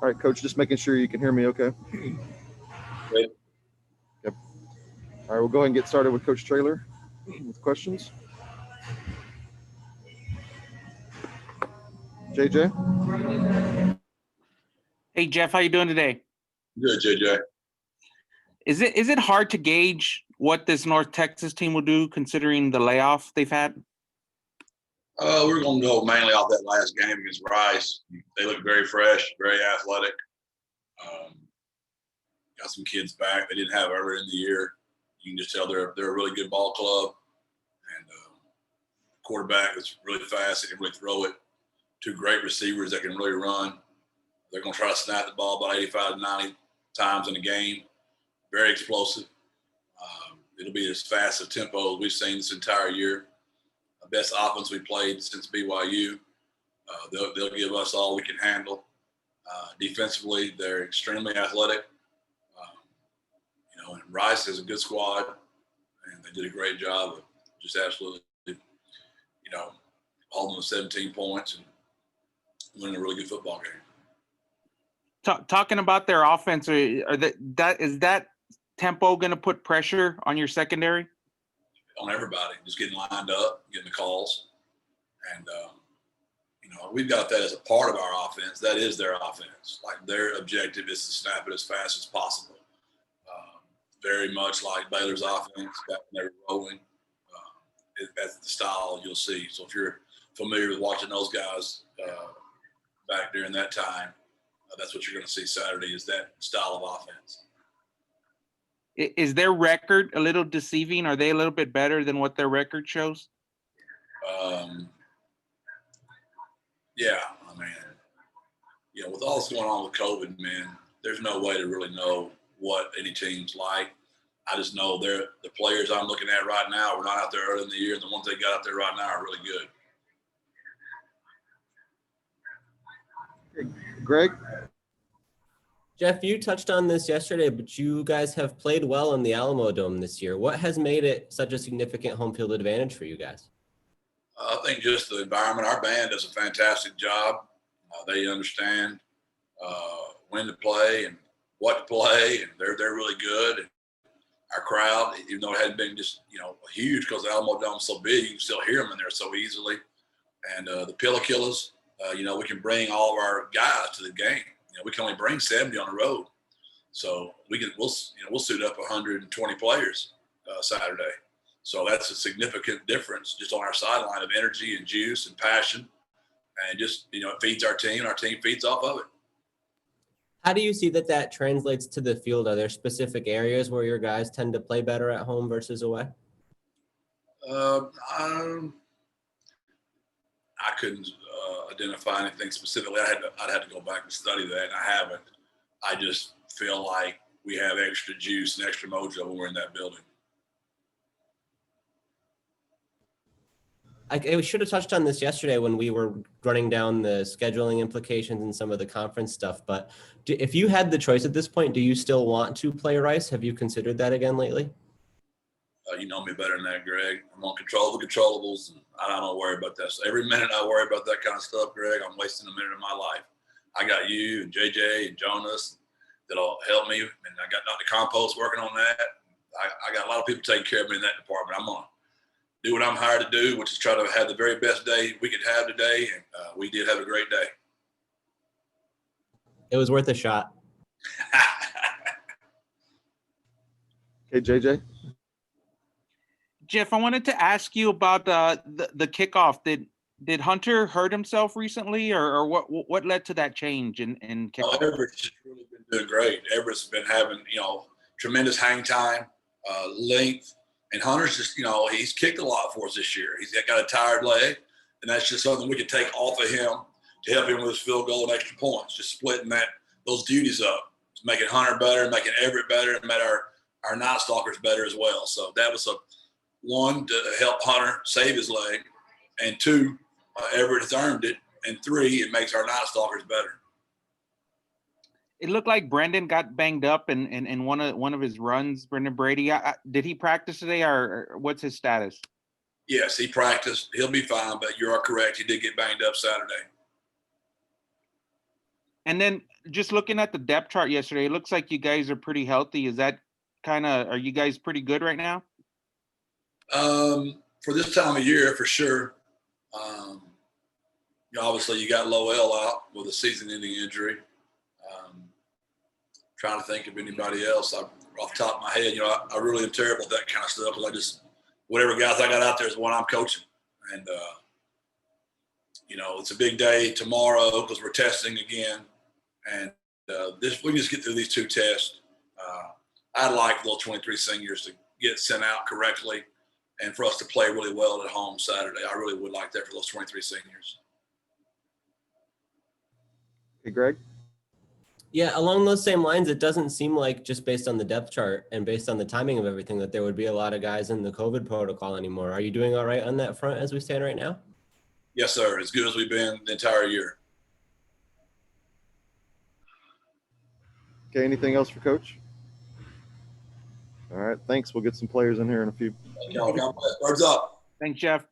All right, Coach, just making sure you can hear me okay. Great. Yep. All right, we'll go ahead and get started with Coach Traylor with questions. JJ? Hey, Jeff, how you doing today? Good, JJ. Is it hard to gauge what this North Texas team will do considering the layoff they've had? We're going to go mainly off that last game against Rice. They look very fresh, very athletic. Got some kids back they didn't have earlier in the year. You can just tell they're a really good ball club. And quarterback is really fast. They can really throw it. Two great receivers that can really run. They're going to try to snap the ball about 85 to 90 times in a game. Very explosive. It'll be as fast a tempo as we've seen this entire year. The best offense we played since BYU. They'll give us all we can handle. Defensively, they're extremely athletic. And Rice is a good squad, and they did a great job of just absolutely, holding them 17 points and winning a really good football game. Talking about their offense, is that tempo going to put pressure on your secondary? On everybody, just getting lined up, getting the calls. And, we've got that as a part of our offense. That is their offense. Like, their objective is to snap it as fast as possible. Very much like Baylor's offense back when they were rolling. That's the style you'll see. So if you're familiar with watching those guys back during that time, that's what you're going to see Saturday is that style of offense. Is their record a little deceiving? Are they a little bit better than what their record shows? Yeah, with all that's going on with COVID, man, there's no way to really know what any team's like. I just know the players I'm looking at right now were not out there early in the year, and the ones they got out there right now are really good. Greg? Jeff, you touched on this yesterday, but you guys have played well in the Alamo Dome this year. What has made it such a significant home field advantage for you guys? I think just the environment. Our band does a fantastic job. They understand when to play and what to play, and they're really good. And our crowd, even though it hadn't been just huge because the Alamo Dome's so big, you can still hear them in there so easily. And the Pillow Killers, we can bring all of our guys to the game. We can only bring 70 on the road, so we'll suit up 120 players Saturday. So that's a significant difference just on our sideline of energy and juice and passion, and just it feeds our team. And our team feeds off of it. How do you see that translates to the field? Are there specific areas where your guys tend to play better at home versus away? I couldn't identify anything specifically. I'd have to go back and study that, and I haven't. I just feel like we have extra juice and extra mojo when we're in that building. I should have touched on this yesterday when we were running down the scheduling implications and some of the conference stuff. But if you had the choice at this point, do you still want to play Rice? Have you considered that again lately? You know me better than that, Greg. I'm going to control the controllables, and I don't worry about that. So every minute I worry about that kind of stuff, Greg, I'm wasting a minute of my life. I got you and JJ and Jonas that'll help me, and I got Dr. Compost working on that. I got a lot of people taking care of me in that department. I'm going to do what I'm hired to do, which is try to have the very best day we could have today, and we did have a great day. It was worth a shot. Okay, JJ? Jeff, I wanted to ask you about the kickoff. Did Hunter hurt himself recently, or what led to that change in kickoff? Everett's really been doing great. Everett's been having tremendous hang time, length, and Hunter's just he's kicked a lot for us this year. He's got a tired leg, and that's just something we can take off of him to help him with his field goal and extra points. Just splitting those duties up, to making Hunter better, making Everett better, and make our Night Stalkers better as well. So that was one, to help Hunter save his leg, and two, Everett has earned it, and three, it makes our Night Stalkers better. It looked like Brendan got banged up in one of his runs. Brendan Brady, did he practice today, or what's his status? Yes, he practiced. He'll be fine, but you are correct. He did get banged up Saturday. And then just looking at the depth chart yesterday, it looks like you guys are pretty healthy. Is that are you guys pretty good right now? For this time of year, for sure. Obviously you got Lowell out with a season-ending injury. Trying to think of anybody else. Off the top of my head, I really am terrible at that kind of stuff because whatever guys I got out there is the one I'm coaching. And, it's a big day tomorrow because we're testing again. And we just get through these 2 tests. I'd like the little 23 seniors to get sent out correctly and for us to play really well at home Saturday. I really would like that for those 23 seniors. Hey, Greg? Yeah, along those same lines, it doesn't seem like, just based on the depth chart and based on the timing of everything, that there would be a lot of guys in the COVID protocol anymore. Are you doing all right on that front as we stand right now? Yes, sir. As good as we've been the entire year. Okay, anything else for Coach? All right, thanks. We'll get some players in here in a few. God bless. Birds up. Thanks, Jeff.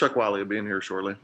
Chuck Wiley will be in here shortly.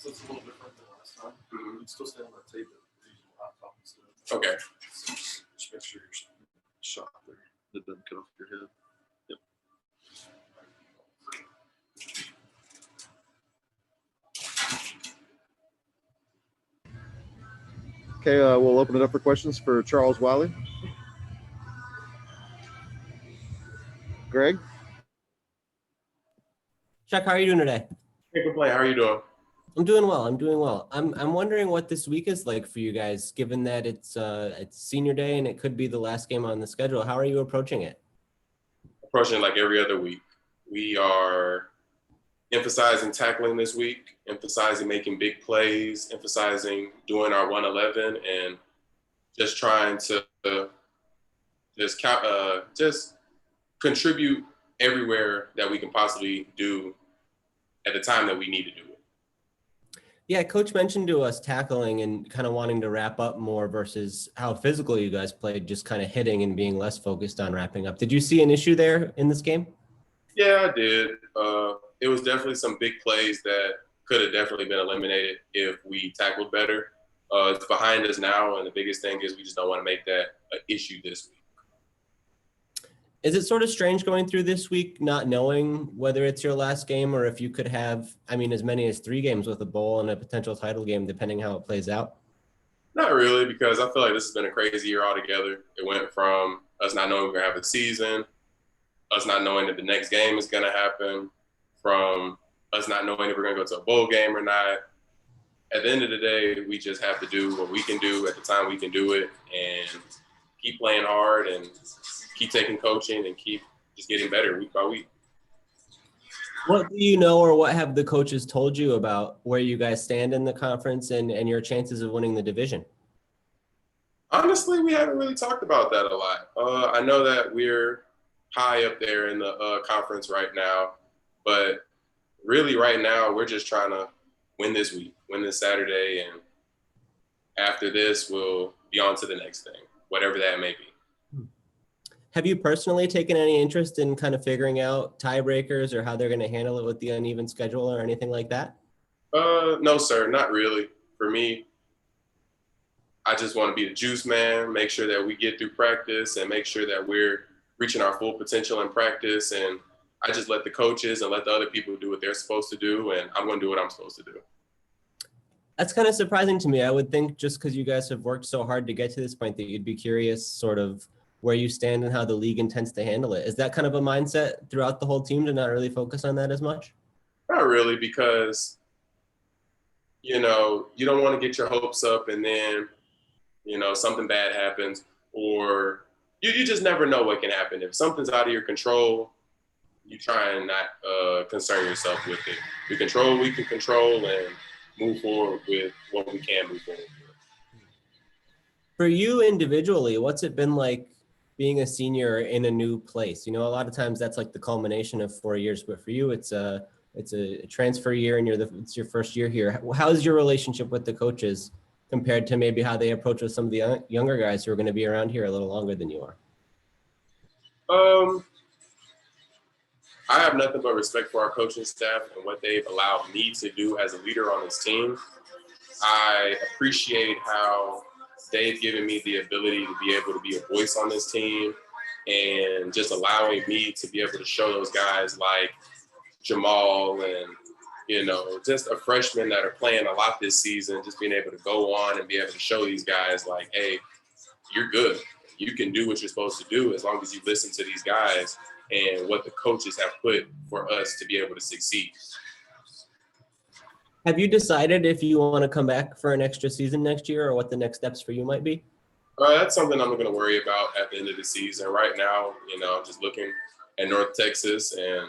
So it's a little different than last time. You can still stay on that tape, but use your laptop instead. Okay. Just make sure you're shot there. It doesn't cut off your head. Yep. Okay, we'll open it up for questions for Charles Wiley. Greg? Chuck, how are you doing today? Hey, good play. How are you doing? I'm doing well. I'm doing well. I'm wondering what this week is like for you guys, given that it's senior day and it could be the last game on the schedule. How are you approaching it? Approaching it like every other week. We are emphasizing tackling this week, emphasizing making big plays, emphasizing doing our 111, and just trying to just contribute everywhere that we can possibly do at the time that we need to do it. Yeah, Coach mentioned to us tackling and kind of wanting to wrap up more versus how physical you guys played, just kind of hitting and being less focused on wrapping up. Did you see an issue there in this game? Yeah, I did. It was definitely some big plays that could have definitely been eliminated if we tackled better. It's behind us now, and the biggest thing is we just don't want to make that an issue this week. Is it sort of strange going through this week, not knowing whether it's your last game or if you could have, I mean, as many as 3 games with a bowl and a potential title game, depending how it plays out? Not really, because I feel like this has been a crazy year altogether. It went from us not knowing we're going to have a season, us not knowing that the next game is going to happen, from us not knowing if we're going to go to a bowl game or not. At the end of the day, we just have to do what we can do at the time we can do it and keep playing hard and keep taking coaching and keep just getting better week by week. What do you know, or what have the coaches told you about where you guys stand in the conference and your chances of winning the division? Honestly, we haven't really talked about that a lot. I know that we're high up there in the conference right now, but really right now we're just trying to win this week, win this Saturday, and after this we'll be on to the next thing, whatever that may be. Have you personally taken any interest in kind of figuring out tiebreakers or how they're going to handle it with the uneven schedule or anything like that? No, sir, not really. For me, I just want to be the juice man, make sure that we get through practice and make sure that we're reaching our full potential in practice. And I just let the coaches and let the other people do what they're supposed to do, and I'm going to do what I'm supposed to do. That's kind of surprising to me. I would think just because you guys have worked so hard to get to this point that you'd be curious sort of where you stand and how the league intends to handle it. Is that kind of a mindset throughout the whole team to not really focus on that as much? Not really, because, you know, you don't want to get your hopes up and then, you know, something bad happens, or you just never know what can happen. If something's out of your control, you try and not concern yourself with it. We control what we can control and move forward with what we can move forward with. For you individually, what's it been like being a senior in a new place? You know, a lot of times that's like the culmination of 4 years, but for you, it's a transfer year and it's your first year here. How's your relationship with the coaches compared to maybe how they approach with some of the younger guys who are going to be around here a little longer than you are? I have nothing but respect for our coaching staff and what they've allowed me to do as a leader on this team. I appreciate how they've given me the ability to be able to be a voice on this team and just allowing me to be able to show those guys like Jamal and, you know, just a freshman that are playing a lot this season, just being able to go on and be able to show these guys like, hey, you're good. You can do what you're supposed to do as long as you listen to these guys and what the coaches have put for us to be able to succeed. Have you decided if you want to come back for an extra season next year or what the next steps for you might be? That's something I'm going to worry about at the end of the season. Right now, you know, I'm just looking at North Texas and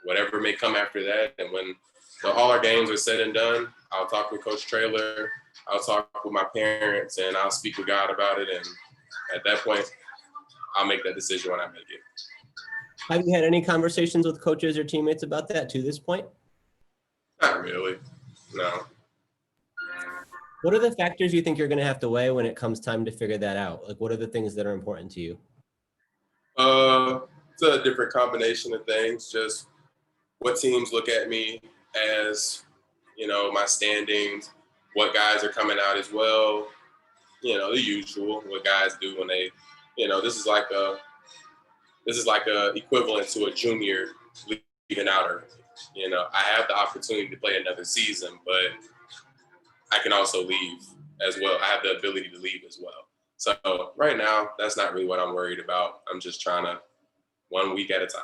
whatever may come after that. And when all our games are said and done, I'll talk with Coach Traylor. I'll talk with my parents, and I'll speak with God about it. And at that point, I'll make that decision when I make it. Have you had any conversations with coaches or teammates about that to this point? Not really, no. What are the factors you think you're going to have to weigh when it comes time to figure that out? Like, what are the things that are important to you? It's a different combination of things. Just what teams look at me as, you know, my standings, what guys are coming out as well. You know, the usual, what guys do when they, you know, this is like a equivalent to a junior leaving out early. You know, I have the opportunity to play another season, but I can also leave as well. I have the ability to leave as well. So right now, that's not really what I'm worried about. I'm just trying to 1 week at a time.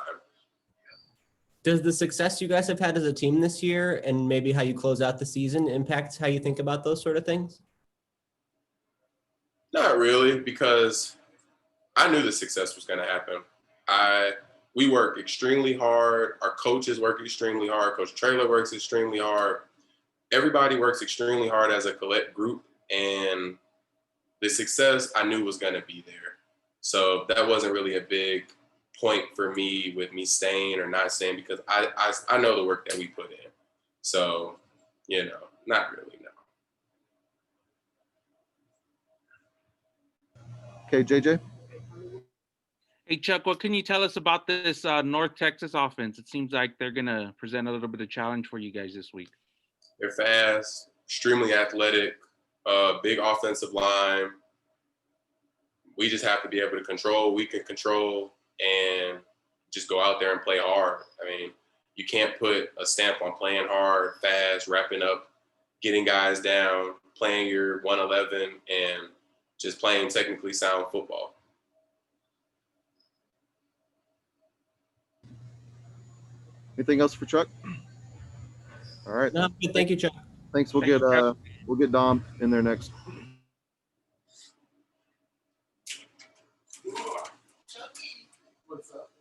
Does the success you guys have had as a team this year and maybe how you close out the season impact how you think about those sort of things? Not really, because I knew the success was going to happen. We work extremely hard. Our coaches work extremely hard. Coach Traylor works extremely hard. Everybody works extremely hard as a collect group, and the success I knew was going to be there. So that wasn't really a big point for me with me staying or not staying, because I know the work that we put in. So, you know, not really, no. Okay, JJ. Hey, Chuck, what can you tell us about this North Texas offense? It seems like they're going to present a little bit of challenge for you guys this week. They're fast, extremely athletic, big offensive line. We just have to be able to control. We can control and just go out there and play hard. I mean, you can't put a stamp on playing hard, fast, wrapping up, getting guys down, playing your 111, and just playing technically sound football. Anything else for Chuck? All right. No, good. Thank you, Chuck. Thanks. We'll get Dom in there next. What's up?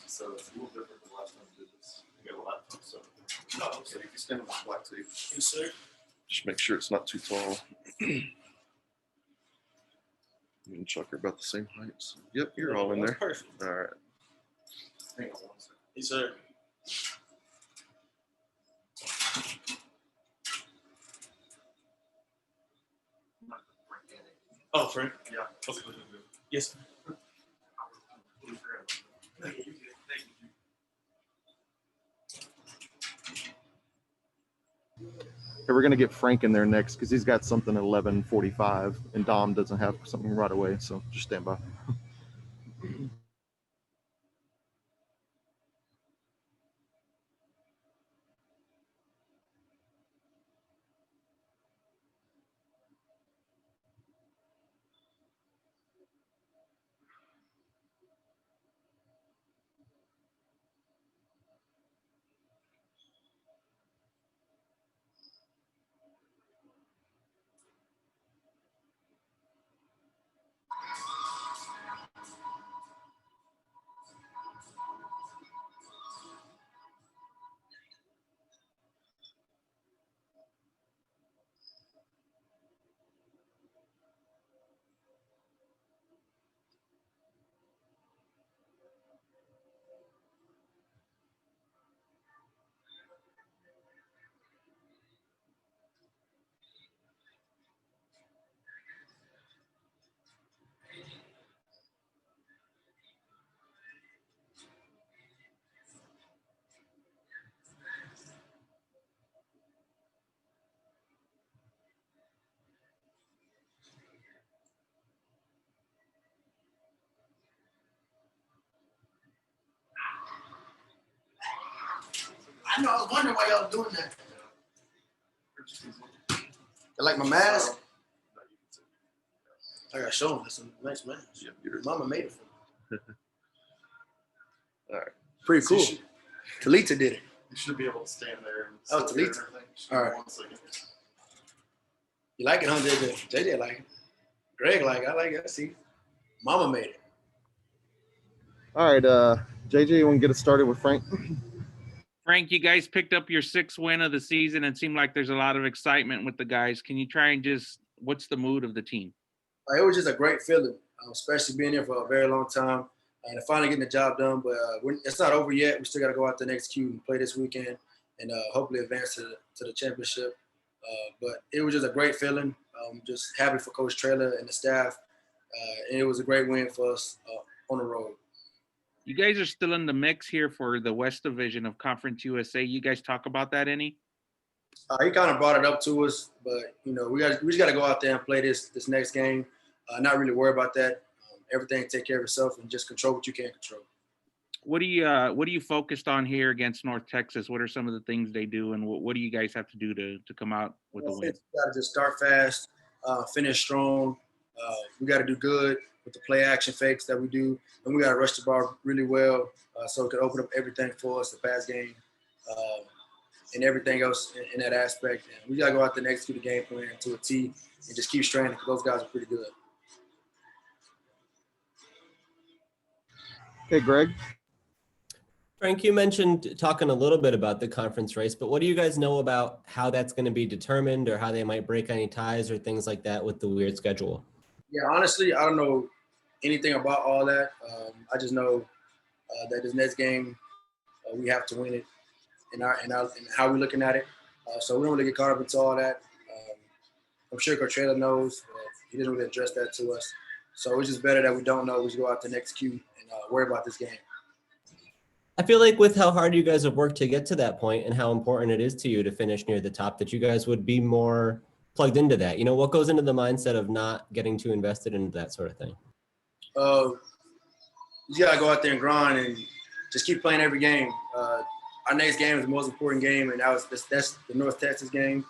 So it's a little different than last time we did this. You got a laptop, so. No, so you can stand on the black tape. Yes, sir. Just make sure it's not too tall. Me and Chuck are about the same height. So. Yep, you're all in there. Perfect. All right. Hang on one second. Yes, sir. Oh, Frank? Yeah. Okay. Yes. Okay, we're gonna get Frank in there next because he's got something at 11:45, and Dom doesn't have something right away. So just stand by. I know. I was wondering why y'all doing that. I like my mask. I gotta show him. That's a nice mask. Yeah, Mama made it for me. all right. Pretty cool. Talita did it. You should be able to stand there. And Oh, sit there Talita. and everything. Just All right. 1 second. You like it, huh, JJ? JJ like it. Greg like it. I like it. I see. Mama made it. All right, JJ, you want to get us started with Frank? Frank, you guys picked up your 6th win of the season. It seemed like there's a lot of excitement with the guys. Can you try and what's the mood of the team? It was just a great feeling, especially being here for a very long time and finally getting the job done. But it's not over yet. We still got to go out there and execute and play this weekend and hopefully advance to the championship. But it was just a great feeling. Just happy for Coach Traylor and the staff. And it was a great win for us on the road. You guys are still in the mix here for the West Division of Conference USA. You guys talk about that any? He kind of brought it up to us, but we just got to go out there and play this next game. Not really worry about that. Everything take care of itself and just control what you can control. What are you focused on here against North Texas? What are some of the things they do, and what do you guys have to do to come out with the win? We got to just start fast, finish strong. We got to do good with the play action fakes that we do, and we got to rush the ball really well so it can open up everything for us, the pass game, and everything else in that aspect. And we got to go out there and execute the game plan to a T and just keep straining because those guys are pretty good. Okay, Greg. Frank, you mentioned talking a little bit about the conference race, but what do you guys know about how that's going to be determined or how they might break any ties or things like that with the weird schedule? Yeah, honestly, I don't know anything about all that. I just know that this next game, we have to win it and how we're looking at it. So we don't really get caught up into all that. I'm sure Coach Traylor knows, but he didn't really address that to us. So it's just better that we don't know. We just go out there and execute and worry about this game. I feel like with how hard you guys have worked to get to that point and how important it is to you to finish near the top, that you guys would be more plugged into that. What goes into the mindset of not getting too invested into that sort of thing? You got to go out there and grind and just keep playing every game. Our next game is the most important game, and that's the North Texas game.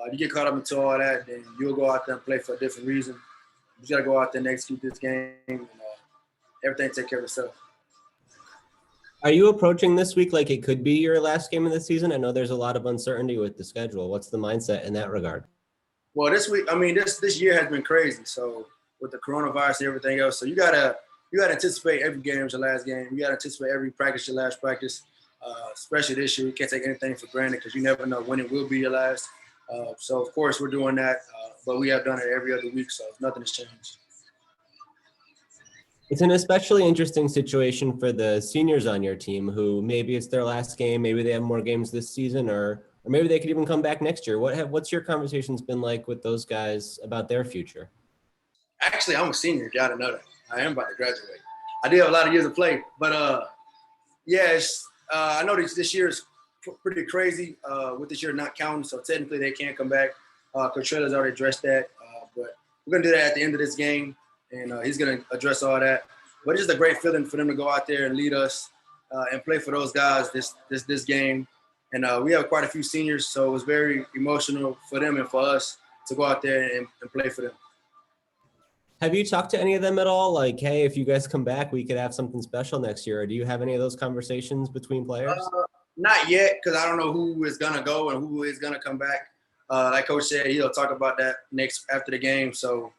If you get caught up into all that, then you'll go out there and play for a different reason. You got to go out there and execute this game, and everything take care of itself. Are you approaching this week like it could be your last game of the season? I know there's a lot of uncertainty with the schedule. What's the mindset in that regard? Well, this week, this year has been crazy. So with the coronavirus and everything else, so you gotta anticipate every game is your last game. You gotta anticipate every practice your last practice. Especially this year, you can't take anything for granted because you never know when it will be your last. So of course we're doing that, but we have done it every other week, so nothing has changed. It's an especially interesting situation for the seniors on your team who maybe it's their last game, maybe they have more games this season, or maybe they could even come back next year. What's your conversations been like with those guys about their future? Actually, I'm a senior, if y'all didn't know that. I am about to graduate. I did have a lot of years of play, but I know this year is pretty crazy with this year not counting, so technically they can't come back. Coach Traylor's already addressed that, but we're going to do that at the end of this game. And he's going to address all that. But it's just a great feeling for them to go out there and lead us and play for those guys this game. And we have quite a few seniors, so it was very emotional for them and for us to go out there and play for them. Have you talked to any of them at all? Like, hey, if you guys come back, we could have something special next year. Or do you have any of those conversations between players? Not yet, because I don't know who is going to go and who is going to come back. Like Coach said, he'll talk about that after the game. So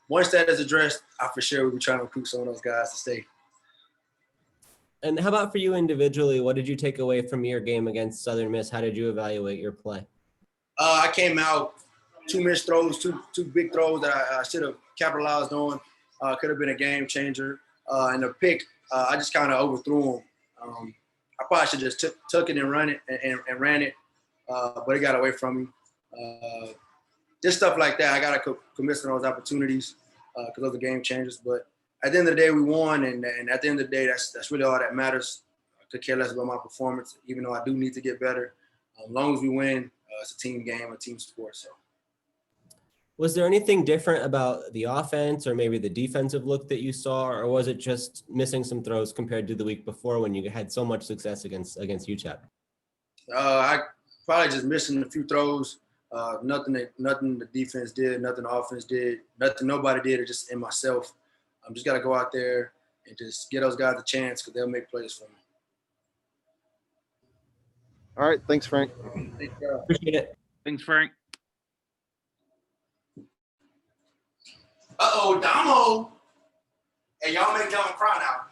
once that is addressed, I for sure will be trying to recruit some of those guys to stay. And how about for you individually? What did you take away from your game against Southern Miss? How did you evaluate your play? I came out 2 missed throws, two big throws that I should have capitalized on. Could have been a game changer. And the pick, I just kind of overthrew him. I probably should just took it and run it and ran it, but it got away from me. Just stuff like that. I got to commit to those opportunities because those are game changers. But at the end of the day, we won, and at the end of the day, that's really all that matters. I could care less about my performance, even though I do need to get better. As long as we win, it's a team game, a team sport. So. Was there anything different about the offense or maybe the defensive look that you saw, or was it just missing some throws compared to the week before when you had so much success against UTEP? I probably just missing a few throws. Nothing the defense did, nothing the offense did, nothing nobody did. It's just in myself. I'm just got to go out there and just get those guys a chance because they'll make plays for me. All right. Thanks, Frank. Appreciate it. Thanks, Frank. Uh-oh, Damo. Hey, y'all make Damo cry now.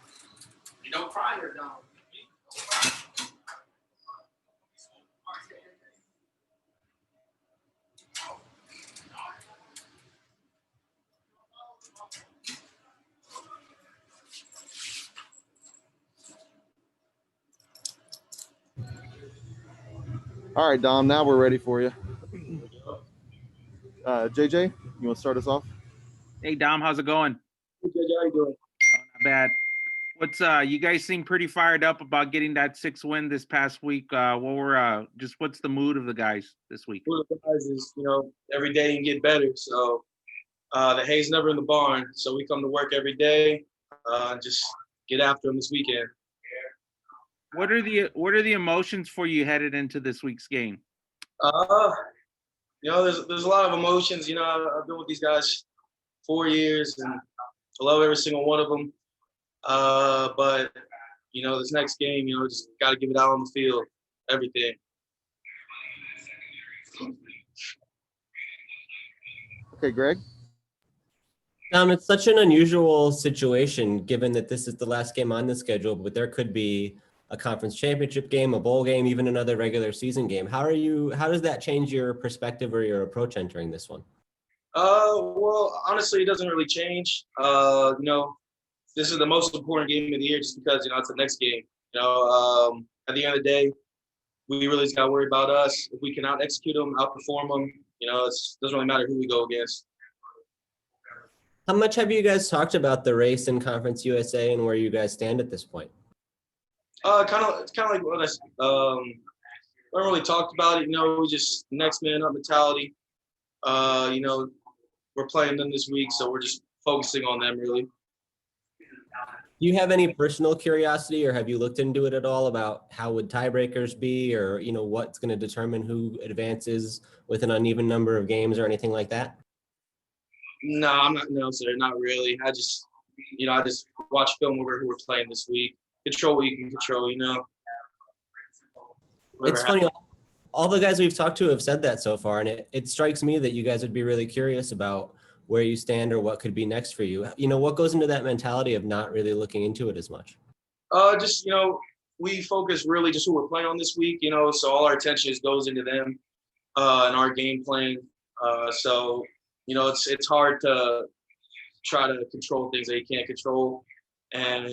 You don't cry here, Damo. All right, Dom, now we're ready for you. JJ, you want to start us off? Hey, Dom, how's it going? Hey, JJ, how you doing? Oh, not bad. What's you guys seem pretty fired up about getting that 6th win this past week. What's the mood of the guys this week? One of the guys is, every day you can get better. So the hay's never in the barn. So we come to work every day, and just get after them this weekend. What are the emotions for you headed into this week's game? There's a lot of emotions. I've been with these guys 4 years, and I love every single one of them. But this next game, just got to give it out on the field, everything. Okay, Greg. It's such an unusual situation given that this is the last game on the schedule, but there could be a conference championship game, a bowl game, even another regular season game. How does that change your perspective or your approach entering this one? Well, honestly, it doesn't really change. This is the most important game of the year just because, it's the next game. At the end of the day, we really just got to worry about us. If we can out-execute them, outperform them, it doesn't really matter who we go against. How much have you guys talked about the race in Conference USA and where you guys stand at this point? Kind of like what I haven't really talked about it. We just next man up mentality. We're playing them this week, so we're just focusing on them really. Do you have any personal curiosity, or have you looked into it at all about how would tiebreakers be, or what's going to determine who advances with an uneven number of games or anything like that? No, I'm not. No, sir, not really. I just watch film over who we're playing this week. Control what you can control. It's funny. All the guys we've talked to have said that so far, and it strikes me that you guys would be really curious about where you stand or what could be next for you. What goes into that mentality of not really looking into it as much? We focus really just who we're playing on this week. So all our attention just goes into them and our game playing. So it's hard to try to control things that you can't control. And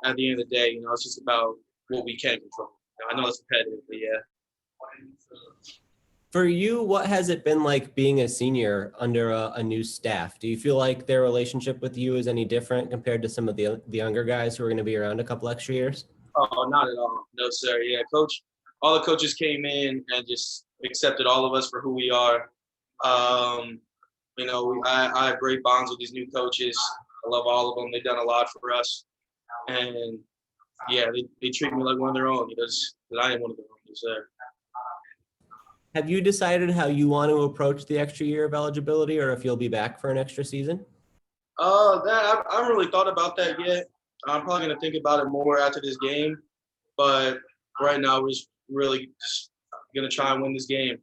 at the end of the day, it's just about what we can control. I know it's repetitive, but yeah. For you, what has it been like being a senior under a new staff? Do you feel like their relationship with you is any different compared to some of the younger guys who are going to be around a couple extra years? Oh, not at all. No, sir. Yeah, all the coaches came in and just accepted all of us for who we are. I have great bonds with these new coaches. I love all of them. They've done a lot for us. And, yeah, they treat me like one of their own because I am one of their own, sir. Have you decided how you want to approach the extra year of eligibility, or if you'll be back for an extra season? I haven't really thought about that yet. I'm probably going to think about it more after this game. But right now, we're just really just going to try and win this game.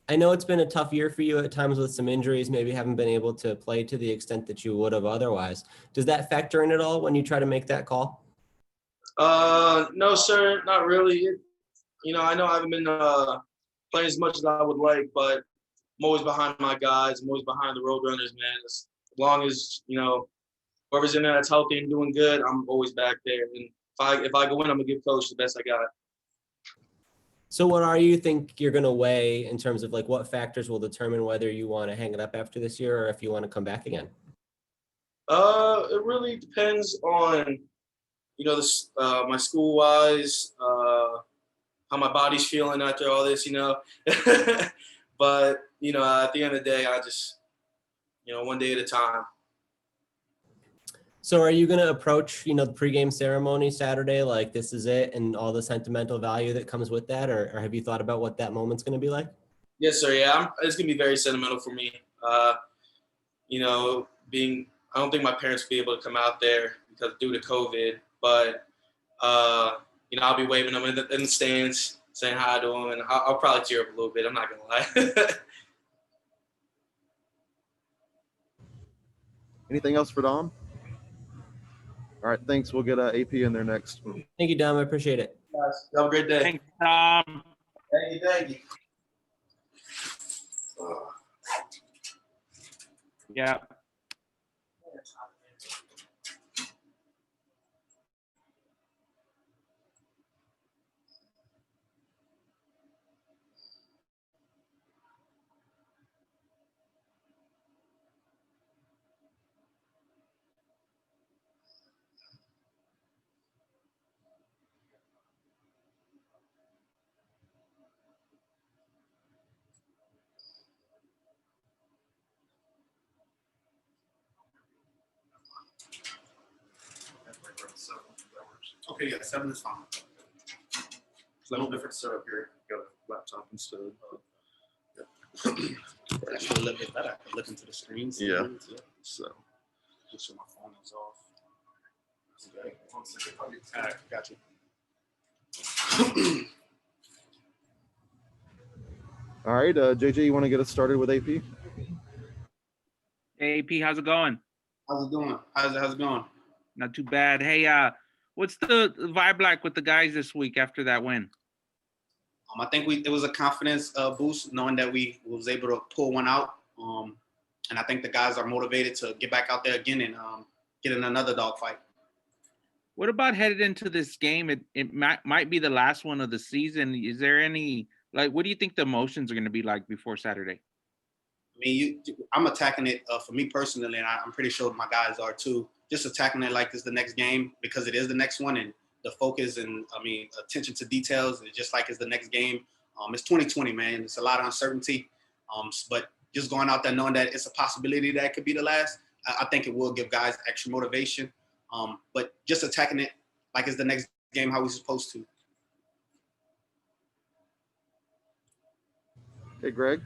I know it's been a tough year for you at times with some injuries, maybe haven't been able to play to the extent that you would have otherwise. Does that factor in at all when you try to make that call? No, sir, not really. I know I haven't been playing as much as I would like, but I'm always behind my guys. I'm always behind the Roadrunners, man. As long as, whoever's in there that's healthy and doing good, I'm always back there. And if I go in, I'm going to give Coach the best I got. So what are you think you're going to weigh in terms of like what factors will determine whether you want to hang it up after this year or if you want to come back again? It really depends on, my school-wise, how my body's feeling after all this, But, at the end of the day, I just, one day at a time. So are you going to approach, the pregame ceremony Saturday like this is it and all the sentimental value that comes with that? Or have you thought about what that moment's going to be like? Yes, sir. Yeah, it's going to be very sentimental for me. I don't think my parents will be able to come out there because due to COVID, but, I'll be waving them in the stands, saying hi to them, and I'll probably tear up a little bit. I'm not going to lie. Anything else for Dom? All right, thanks. We'll get AP in there next. Thank you, Dom. I appreciate it. Guys, have a great day. Thanks, Tom. Thank you. Yeah. Okay, yeah, 7 is fine. It's a little different setup here. Got a laptop instead. Actually, a little bit better. I can look into the screen. Yeah. So. Make sure my phone is off. Okay. All right, got you. All right, JJ, you want to get us started with AP? Hey, AP, how's it going? How's it doing? How's it going? Not too bad. Hey, what's the vibe like with the guys this week after that win? I think it was a confidence boost knowing that we was able to pull one out. And I think the guys are motivated to get back out there again and get in another dogfight. What about headed into this game? It might be the last one of the season. Is there any, like, what do you think the emotions are going to be like before Saturday? I mean, I'm attacking it for me personally, and I'm pretty sure my guys are too. Just attacking it like it's the next game because it is the next one, and the focus and attention to details is just like it's the next game. It's 2020, man. It's a lot of uncertainty, but just going out there knowing that it's a possibility that it could be the last, I think it will give guys extra motivation. But just attacking it like it's the next game, how we're supposed to. Hey, Greg.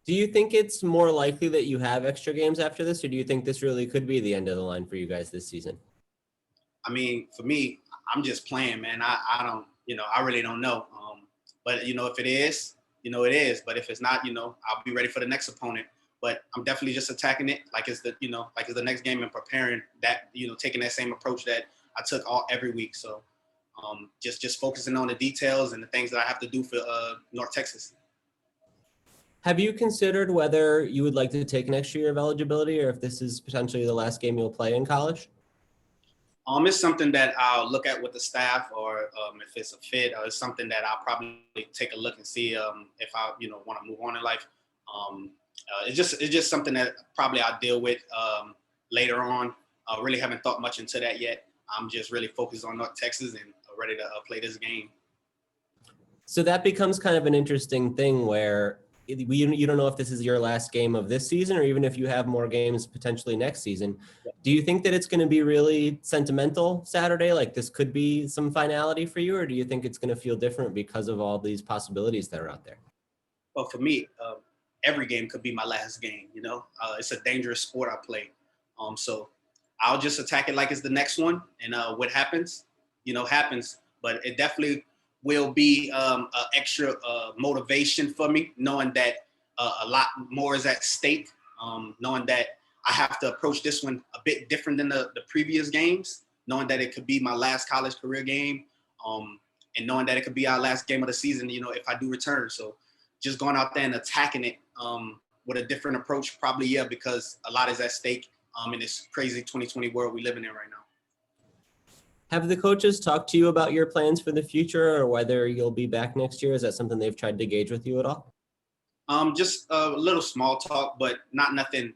Do you think it's more likely that you have extra games after this, or do you think this really could be the end of the line for you guys this season? I mean, for me, I'm just playing, man. I don't, I really don't know. But, if it is, it is. But if it's not, I'll be ready for the next opponent. But I'm definitely just attacking it like it's the, like it's the next game and preparing that, taking that same approach that I took every week. So just focusing on the details and the things that I have to do for North Texas. Have you considered whether you would like to take an extra year of eligibility or if this is potentially the last game you'll play in college? It's something that I'll look at with the staff, or if it's a fit, or it's something that I'll probably take a look and see if I, want to move on in life. It's just something that probably I'll deal with later on. I really haven't thought much into that yet. I'm just really focused on North Texas and ready to play this game. So that becomes kind of an interesting thing where you don't know if this is your last game of this season or even if you have more games potentially next season. Yeah. Do you think that it's going to be really sentimental Saturday? Like this could be some finality for you, or do you think it's going to feel different because of all these possibilities that are out there? Well, for me, every game could be my last game. It's a dangerous sport I play. So I'll just attack it like it's the next one, and what happens, happens. But it definitely will be extra motivation for me, knowing that a lot more is at stake, knowing that I have to approach this one a bit different than the previous games, knowing that it could be my last college career game, and knowing that it could be our last game of the season, if I do return. So just going out there and attacking it with a different approach, probably, yeah, because a lot is at stake in this crazy 2020 world we're living in right now. Have the coaches talked to you about your plans for the future or whether you'll be back next year? Is that something they've tried to gauge with you at all? Just a little small talk, but not nothing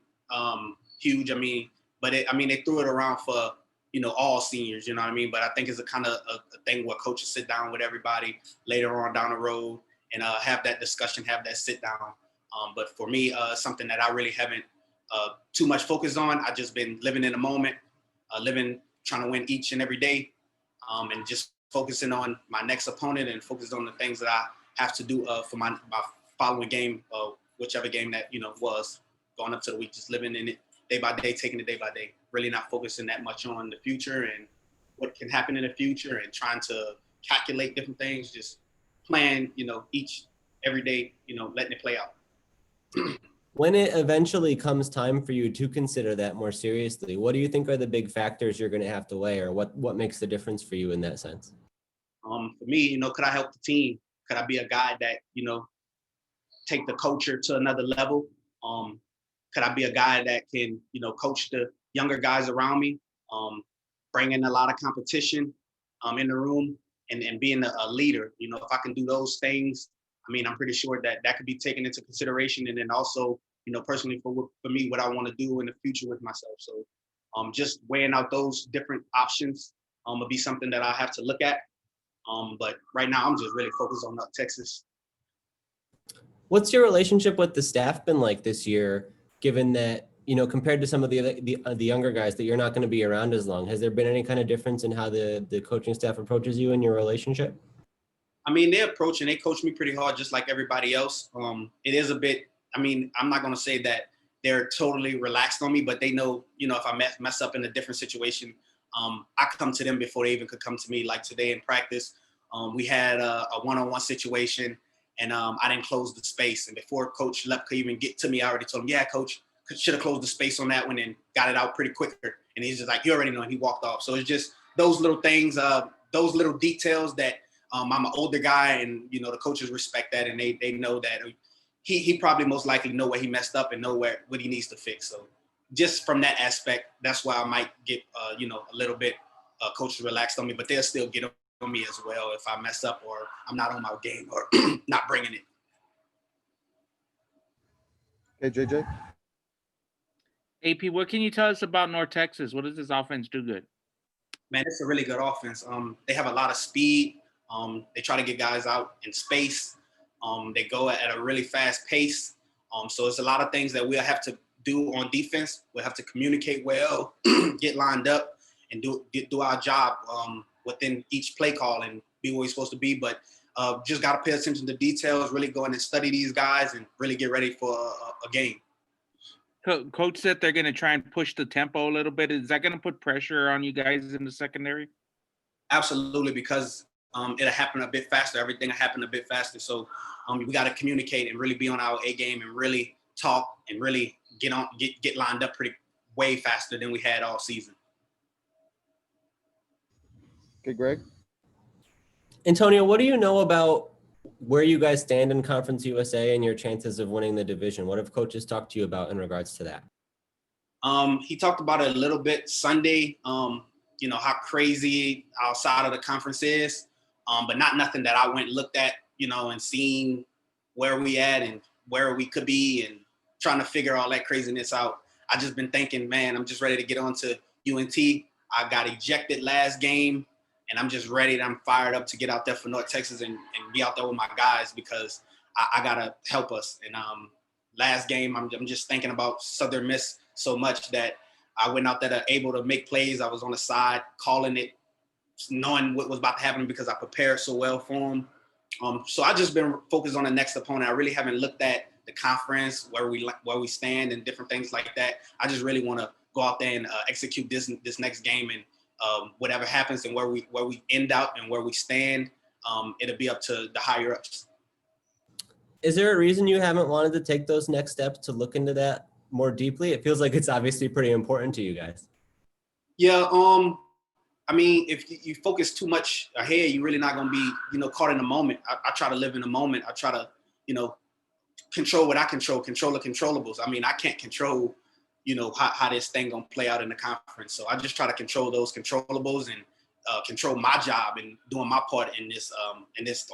huge. But they threw it around for, all seniors, you know what I mean? But I think it's a kind of a thing where coaches sit down with everybody later on down the road and have that discussion, have that sit down. But for me, something that I really haven't too much focused on. I've just been living in the moment, trying to win each and every day, and just focusing on my next opponent and focus on the things that I have to do for my following game, whichever game that, was going up to the week, just living in it day by day, taking it day by day, really not focusing that much on the future and what can happen in the future and trying to calculate different things, just playing, every day, letting it play out. When it eventually comes time for you to consider that more seriously, what do you think are the big factors you're going to have to weigh, or what makes the difference for you in that sense? For me, could I help the team? Could I be a guy that, take the culture to another level? Could I be a guy that can, coach the younger guys around me, bring in a lot of competition in the room and being a leader? If I can do those things, I'm pretty sure that could be taken into consideration. And then also, personally for me, what I want to do in the future with myself. So just weighing out those different options will be something that I have to look at. But right now, I'm just really focused on Texas. What's your relationship with the staff been like this year, given that you know, compared to some of the younger guys that you're not going to be around as long, has there been any kind of difference in how the coaching staff approaches you in your relationship? I mean, they coach me pretty hard, just like everybody else. It is a bit. I mean, I'm not gonna say that they're totally relaxed on me, but they know, you know, if I mess up in a different situation, I come to them before they even could come to me. Like today in practice, we had a one-on-one situation, and I didn't close the space. And before Coach Lep could even get to me, I already told him, "Yeah, Coach, should have closed the space on that one and got it out pretty quicker." And he's just like, "You already know," and he walked off. So it's just those little things, those little details that. I'm an older guy, and you know the coaches respect that, and they know that he probably most likely know where he messed up and know what he needs to fix. So just from that aspect, that's why I might get you know, a little bit coaches relaxed on me, but they'll still get on me as well if I mess up or I'm not on my game or not bringing it. Okay, JJ. AP, what can you tell us about North Texas? What does this offense do good? Man, it's a really good offense. They have a lot of speed. They try to get guys out in space. They go at a really fast pace. So it's a lot of things that we'll have to do on defense. We'll have to communicate well, get lined up, and do our job within each play call and be where we're supposed to be. But just got to pay attention to details, really go in and study these guys and really get ready for a game. Coach said they're going to try and push the tempo a little bit. Is that going to put pressure on you guys in the secondary? Absolutely, because it'll happen a bit faster. Everything will happen a bit faster. So we got to communicate and really be on our A game and really talk and really get lined up way faster than we had all season. Okay, Greg. Antonio, what do you know about where you guys stand in Conference USA and your chances of winning the division? What have coaches talked to you about in regards to that? He talked about it a little bit Sunday, you know, how crazy our side of the conference is, but not nothing that I went and looked at, you know, and seen where we at and where we could be and trying to figure all that craziness out. I just been thinking, man, I'm just ready to get on to UNT. I got ejected last game, and I'm just ready. I'm fired up to get out there for North Texas and be out there with my guys because I got to help us. And last game, I'm just thinking about Southern Miss so much that I went out there able to make plays. I was on the side calling it, knowing what was about to happen because I prepared so well for them. So I just been focused on the next opponent. I really haven't looked at the conference, where we stand and different things like that. I just really want to go out there and execute this next game, and whatever happens and where we end up and where we stand, it'll be up to the higher ups. Is there a reason you haven't wanted to take those next steps to look into that more deeply? It feels like it's obviously pretty important to you guys. Yeah, I mean, if you focus too much ahead, you're really not going to be, you know, caught in the moment. I try to live in the moment. I try to, you know, control what I control the controllables. I mean, I can't control, you know, how this thing going to play out in the conference. So I just try to control those controllables and control my job and doing my part in this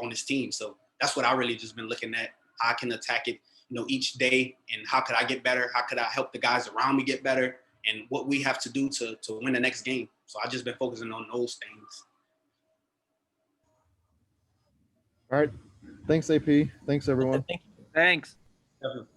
on this team. So that's what I really just been looking at. How I can attack it, you know, each day, and how could I get better? How could I help the guys around me get better? And what we have to do to win the next game. So I just been focusing on those things. All right. Thanks, AP. Thanks, everyone. Thanks. Definitely.